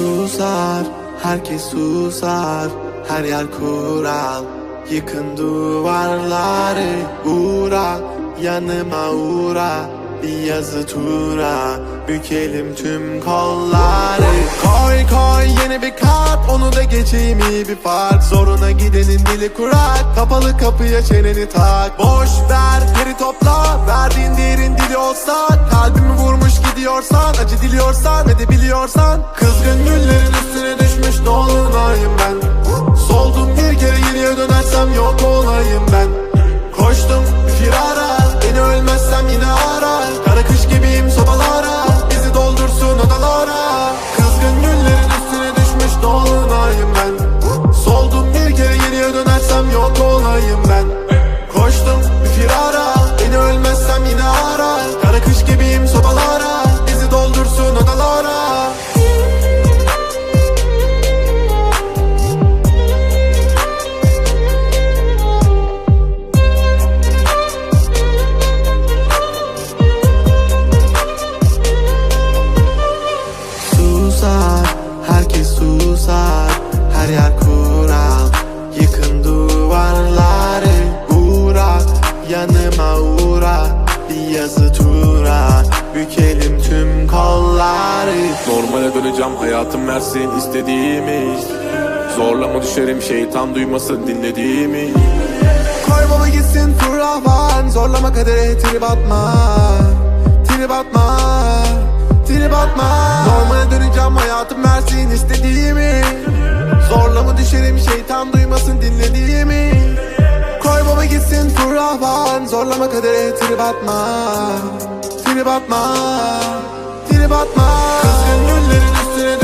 Susar, herkes susar, her yer kural. Yıkın duvarları, uğra, yanıma uğra. Bir yazı tura, bükelim tüm kolları. Koy koy yeni bir kart, onu da geçeyim iyi bir fark. Zoruna gidenin dili kurak, kapalı kapıya çeneni tak. Boş ver geri topla, verdiğin değerin dili olsa. Kalbimi vurmuş gidiyorsan, acı diliyorsan ve de biliyorsan. Kızgın güllerin üstüne düşmüş dolunayım ben. Soldum bir kere geriye dönersem yok olayım ben. Koştum firara, beni ölmezsem yine ara. Kara kış gibiyim sobalara, bizi doldursun odalara. Kızgın güllerin üstüne düşmüş dolunayım ben. Soldum bir kere geriye dönersem yok olayım ben. Koştum firara, beni ölmezsem yine ara. Kara kış gibiyim sobalara, bizi doldursun odalara. Herkes susar, her yer kural. Yıkın duvarları, uğra, yanıma uğra. Bir yazı tura, bükelim tüm kolları. Normale döneceğim, hayatım versin istediğimi. Zorlama düşerim, şeytan duymasın dinlediğimi. Koy baba gitsin fırlavan, zorlama kadere trip atma. Trip atma, trip atma. Normale döneceğim, hayatım versin istediğimi. Zorlama düşerim, şeytan duymasın dinlediğimi. Koy baba gitsin fırlavan, zorlama kadere trip atma. Trip atma, trip atma. Kızgın güllerin üstüne